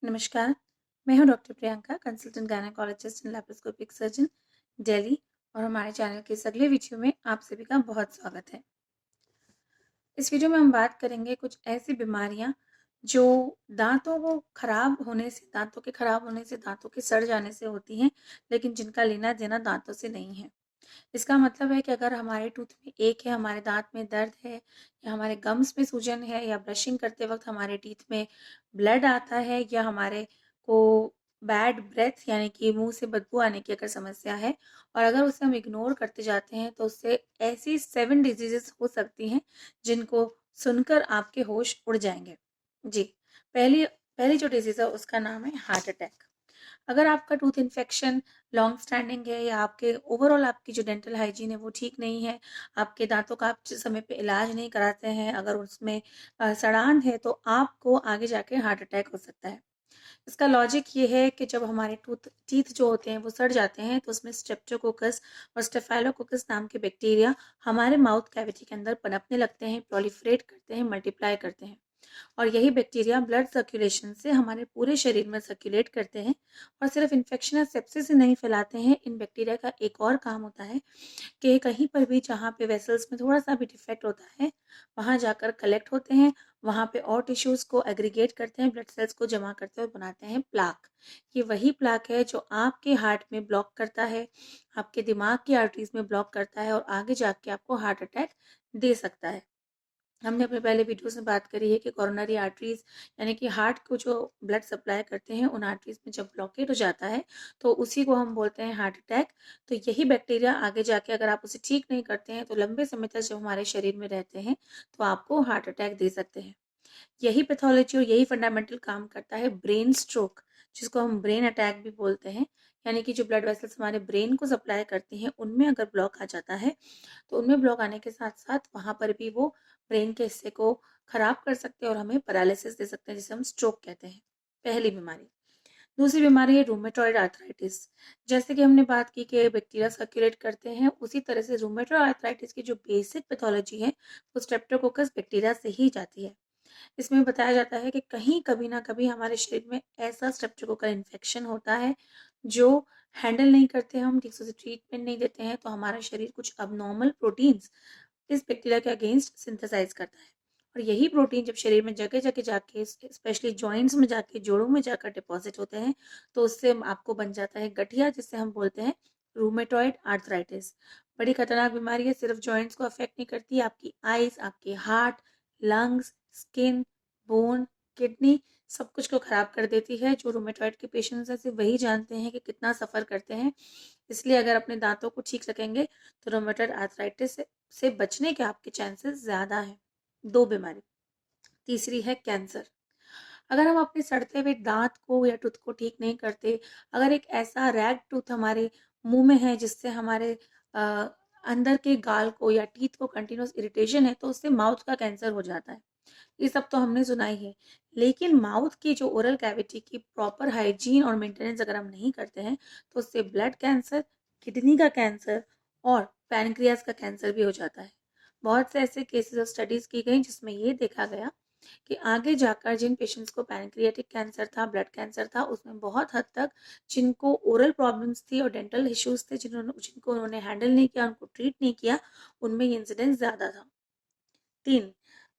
नमस्कार, मैं हूं doctor Priyanka, consultant gynaecologist and laparoscopic surgeon, Delhi. और हमारे चैनल के इस अगले वीडियो में आप सभी का बहुत स्वागत है। इस वीडियो में हम बात करेंगे कुछ ऐसी बीमारियां जो दांतों को खराब होने से, दांतों के खराब होने से, दांतों के सड़ जाने से होती हैं, लेकिन जिनका लेना देना दांतों से नहीं है। इसका मतलब है कि अगर हमारे टूथ में एक है, हमारे दांत में दर्द है, या हमारे गम्स में सूजन है, या ब्रशिंग करते वक्त हमारे टीथ में ब्लड आता है, या हमारे को बैड ब्रेथ यानी कि मुंह से बदबू आने की अगर समस्या है, और अगर उसे हम इग्नोर करते जाते हैं तो उससे ऐसी 7 डिजीजेस हो सकती हैं जिनको सुनकर आपके होश उड़ जाएंगे। जी, पहली पहली जो डिजीज है उसका नाम है हार्ट अटैक। अगर आपका टूथ इन्फेक्शन लॉन्ग स्टैंडिंग है, या आपके ओवरऑल आपकी जो डेंटल हाइजीन है वो ठीक नहीं है, आपके दांतों का आप समय पे इलाज नहीं कराते हैं, अगर उसमें सड़ान है, तो आपको आगे जाके हार्ट अटैक हो सकता है। इसका लॉजिक ये है कि जब हमारे टीथ जो होते हैं वो सड़ जाते हैं, तो उसमें स्ट्रेप्टोकोकस और स्टेफाइलोकोकस नाम के बैक्टीरिया हमारे माउथ कैविटी के अंदर पनपने लगते हैं, प्रोलिफरेट करते हैं, मल्टीप्लाई करते हैं। और यही बैक्टीरिया ब्लड सर्कुलेशन से हमारे पूरे शरीर में सर्कुलेट करते हैं, और सिर्फ इन्फेक्शन या सेप्सिस ही नहीं फैलाते हैं। इन बैक्टीरिया का एक और काम होता है कि कहीं पर भी जहाँ पे वेसल्स में थोड़ा सा भी डिफेक्ट होता है, वहाँ जाकर कलेक्ट होते हैं, वहाँ पे और टिश्यूज को एग्रीगेट करते हैं, ब्लड सेल्स को जमा करते हैं और बनाते हैं प्लाक। ये वही प्लाक है जो आपके हार्ट में ब्लॉक करता है, आपके दिमाग की आर्टरीज में ब्लॉक करता है, और आगे जाके आपको हार्ट अटैक दे सकता है। हमने अपने पहले वीडियोस में बात करी है कि कोरोनरी आर्टरीज यानी कि हार्ट को जो ब्लड सप्लाई करते हैं, उन आर्टरीज में जब ब्लॉकेट हो जाता है तो उसी को हम बोलते हैं हार्ट अटैक। तो यही बैक्टीरिया आगे जाके अगर आप उसे ठीक नहीं करते हैं तो लंबे समय तक जब हमारे शरीर में रहते हैं तो आपको हार्ट अटैक दे सकते हैं। यही पैथोलॉजी और यही फंडामेंटल काम करता है ब्रेन स्ट्रोक, जिसको हम ब्रेन अटैक भी बोलते हैं। यानी कि जो ब्लड वेसल्स हमारे ब्रेन को सप्लाई करती हैं उनमें अगर ब्लॉक आ जाता है, तो उनमें ब्लॉक आने के साथ साथ वहां पर भी वो ब्रेन के हिस्से को खराब कर सकते हैं और हमें पैरालिसिस दे सकते हैं, जिसे हम स्ट्रोक कहते हैं। पहली बीमारी। दूसरी बीमारी है रूमेटॉइड आर्थराइटिस। जैसे कि हमने बात की कि बैक्टीरिया सर्कुलेट करते हैं, उसी तरह से रूमेटॉइड आर्थराइटिस की जो बेसिक पैथोलॉजी है वो स्ट्रेप्टोकोकस बैक्टीरिया से ही जाती है। इसमें बताया जाता है कि कहीं कभी ना कभी हमारे शरीर में ऐसा स्ट्रेप्टोकोकल इन्फेक्शन होता है जो हैंडल नहीं करते, हम ठीक से ट्रीटमेंट नहीं देते हैं, तो हमारा शरीर कुछ अबनॉर्मल प्रोटीन्स इस बैक्टीरिया के अगेंस्ट सिंथेसाइज करता है। और यही प्रोटीन जब शरीर में जगह जगह जाके, स्पेशली जॉइंट्स में जाके, जोड़ों में जाकर डिपॉजिट होते हैं, तो उससे आपको बन जाता है गठिया, जिससे हम बोलते हैं रूमेटॉइड आर्थराइटिस। बड़ी खतरनाक बीमारी है, सिर्फ जॉइंट्स को अफेक्ट नहीं करती, आपकी आईज, आपके heart, lungs, skin, bone, kidney, सब कुछ को खराब कर देती है। जो रूमेटॉइड के पेशेंट्स हैं सिर्फ वही जानते हैं कि कितना सफ़र करते हैं। इसलिए अगर अपने दांतों को ठीक रखेंगे तो रूमेटॉइड आर्थराइटिस से बचने के आपके चांसेस ज़्यादा हैं। दो बीमारी। तीसरी है कैंसर। अगर हम अपने सड़ते हुए दांत को या टूथ को ठीक नहीं करते, अगर एक ऐसा रैग टूथ हमारे मुंह में है जिससे हमारे अ, अंदर के गाल को या टीथ को कंटिन्यूस इरिटेशन है, तो उससे माउथ का कैंसर हो जाता है। ये सब तो हमने सुना ही है। लेकिन माउथ की जो ओरल कैविटी की प्रॉपर हाइजीन और मेंटेनेंस अगर हम नहीं करते हैं, तो उससे ब्लड कैंसर, किडनी का कैंसर और पैनक्रियाज का कैंसर भी हो जाता है। बहुत से ऐसे केसेस और स्टडीज की गई जिसमें ये देखा गया कि आगे जाकर जिन पेशेंट्स को पैनक्रियाटिक कैंसर था, ब्लड कैंसर था, उसमें बहुत हद तक जिनको ओरल प्रॉब्लम्स थी और डेंटल इश्यूज थे, जिनको उन्होंने हैंडल नहीं किया, उनको ट्रीट नहीं किया, उनमें ये इंसिडेंस ज़्यादा था। 3।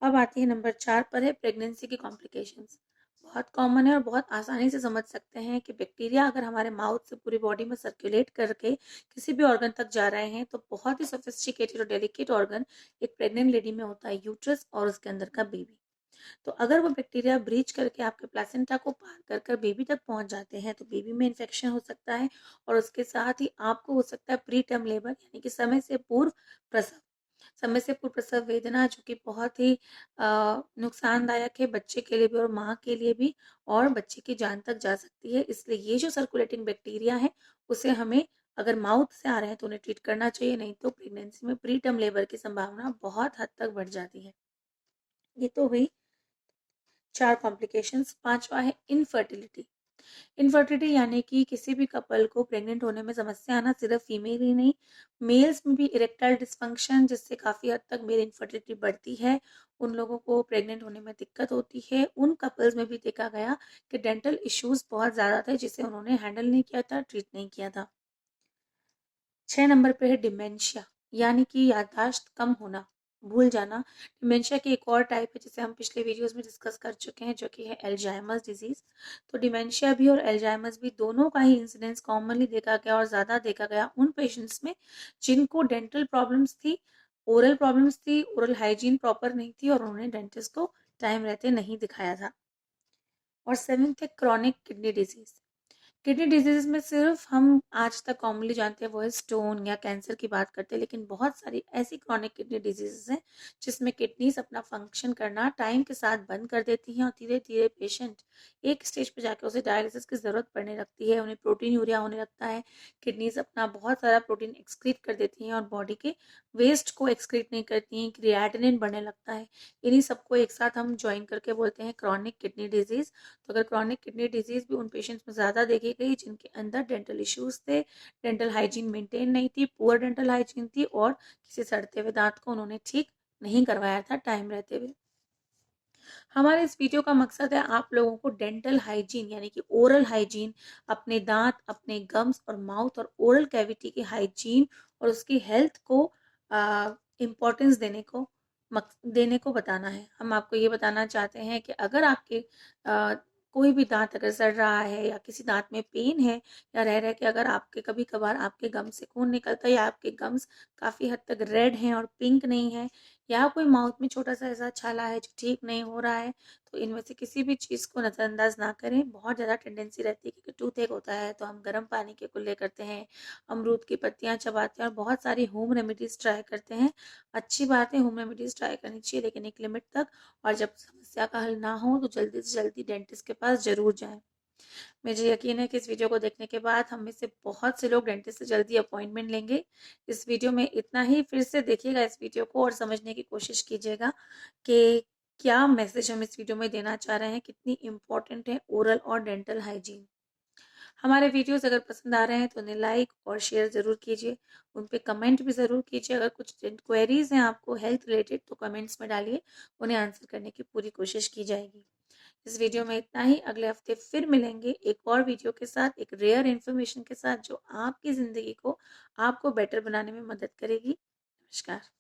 अब आती है नंबर 4 पर है प्रेगनेंसी की कॉम्प्लिकेशंस। बहुत कॉमन है और बहुत आसानी से समझ सकते हैं कि बैक्टीरिया अगर हमारे माउथ से पूरी बॉडी में सर्कुलेट करके किसी भी ऑर्गन तक जा रहे हैं, तो बहुत ही सोफिस्टिकेटेड और डेलिकेट ऑर्गन एक प्रेग्नेंट लेडी में होता है, यूट्रस और उसके अंदर का बेबी। तो अगर वो बैक्टीरिया ब्रीच करके आपके प्लेसेंटा को पार कर कर बेबी तक पहुंच जाते हैं, तो बेबी में इन्फेक्शन हो सकता है, और उसके साथ ही आपको हो सकता है प्री टर्म लेबर यानी कि समय से पूर्व प्रसव। समय से पूर्व प्रसव वेदना जो कि बहुत ही नुकसानदायक है बच्चे के लिए भी और माँ के लिए भी, और बच्चे की जान तक जा सकती है। इसलिए ये जो सर्कुलेटिंग बैक्टीरिया है उसे हमें, अगर माउथ से आ रहे हैं तो उन्हें ट्रीट करना चाहिए, नहीं तो प्रेगनेंसी में प्री टर्म लेबर की संभावना बहुत हद तक बढ़ जाती है। ये तो हुई 4 कॉम्प्लिकेशंस। 5वां है इनफर्टिलिटी। इनफर्टिलिटी यानी कि किसी भी कपल को प्रेग्नेंट होने में समस्या आना सिर्फ फीमेल ही नहीं, मेल्स में भी इरेक्टाइल डिस्फंक्शन जिससे काफ़ी हद तक मेल इनफर्टिलिटी बढ़ती है, उन लोगों को प्रेग्नेंट होने में दिक्कत होती है। उन कपल्स में भी देखा गया कि डेंटल इश्यूज बहुत ज़्यादा थे जिसे उन्होंने हैंडल नहीं किया था, ट्रीट नहीं किया था। 6 नंबर पे है डिमेंशिया, यानी कि याददाश्त कम होना, भूल जाना। डिमेंशिया की एक और टाइप है जिसे हम पिछले वीडियोस में डिस्कस कर चुके हैं, जो कि है एल्जाइमर्स डिजीज। तो डिमेंशिया भी और एल्जाइमर्स भी दोनों का ही इंसिडेंस कॉमनली देखा गया और ज़्यादा देखा गया उन पेशेंट्स में जिनको डेंटल प्रॉब्लम्स थी, ओरल प्रॉब्लम्स थी, ओरल हाइजीन प्रॉपर नहीं थी और उन्होंने डेंटिस्ट को टाइम रहते नहीं दिखाया था। और सेवेंथ है chronic kidney disease. Kidney disease में सिर्फ हम आज तक कॉमनली जानते हैं वो है स्टोन या कैंसर की बात करते हैं, लेकिन बहुत सारी ऐसी क्रॉनिक किडनी डिजीजेस हैं जिसमें किडनीज अपना फंक्शन करना टाइम के साथ बंद कर देती हैं और धीरे धीरे पेशेंट एक स्टेज पे जाकर उसे डायलिसिस की ज़रूरत पड़ने लगती है, उन्हें प्रोटीन यूरिया होने लगता है, किडनीज अपना बहुत सारा प्रोटीन एक्सक्रीट कर देती हैं और बॉडी के वेस्ट को एक्सक्रीट नहीं करती हैं, क्रिएटिनिन बढ़ने लगता है। इन्हीं सबको एक साथ हम ज्वाइन करके बोलते हैं क्रॉनिक किडनी डिजीज। तो अगर क्रॉनिक किडनी डिजीज भी उन पेशेंट्स में ज़्यादा देखी गई जिनके अंदर डेंटल इश्यूज थे, डेंटल हाइजीन मेंटेन नहीं थी, पुअर डेंटल हाइजीन थी और किसी सड़ते हुए दांत को उन्होंने ठीक नहीं करवाया था टाइम रहते हुए। हमारे इस वीडियो का मकसद है आप लोगों को डेंटल हाइजीन यानी कि ओरल हाइजीन, अपने दांत, अपने गम्स और माउथ और ओरल कैविटी की हाइजीन और उसकी हेल्थ को इम्पोर्टेंस देने को बताना है। हम आपको ये बताना चाहते हैं कि अगर आपके कोई भी दांत अगर सड़ रहा है या किसी दांत में पेन है या रह रहे कि अगर आपके कभी कभार आपके गम से खून निकलता है या आपके गम्स काफ़ी हद तक रेड हैं और पिंक नहीं है या कोई माउथ में छोटा सा ऐसा छाला है जो ठीक नहीं हो रहा है, तो इनमें से किसी भी चीज़ को नज़रअंदाज ना करें। बहुत ज़्यादा टेंडेंसी रहती है क्योंकि टूथ एक होता है तो हम गर्म पानी के कुल्ले करते हैं, अमरूद की पत्तियां चबाते हैं और बहुत सारी होम रेमेडीज़ ट्राई करते हैं। अच्छी बात है, होम रेमेडीज़ ट्राई करनी चाहिए लेकिन एक लिमिट तक, और जब समस्या का हल ना हो तो जल्दी से जल्दी डेंटिस्ट के पास ज़रूर जाएं। मुझे यकीन है कि इस वीडियो को देखने के बाद हम में से बहुत से लोग डेंटिस्ट से जल्दी अपॉइंटमेंट लेंगे। इस वीडियो में इतना ही। फिर से देखिएगा इस वीडियो को और समझने की कोशिश कीजिएगा कि क्या मैसेज हम इस वीडियो में देना चाह रहे हैं, कितनी इम्पोर्टेंट है ओरल और डेंटल हाइजीन। हमारे वीडियोस अगर पसंद आ रहे हैं तो उन्हें लाइक और शेयर ज़रूर कीजिए, उन पे कमेंट भी ज़रूर कीजिए। अगर कुछ क्वेरीज हैं आपको हेल्थ रिलेटेड तो कमेंट्स में डालिए, उन्हें आंसर करने की पूरी कोशिश की जाएगी। इस वीडियो में इतना ही। अगले हफ्ते फिर मिलेंगे एक और वीडियो के साथ, एक रेयर इन्फॉर्मेशन के साथ जो आपकी ज़िंदगी को आपको बेटर बनाने में मदद करेगी। नमस्कार।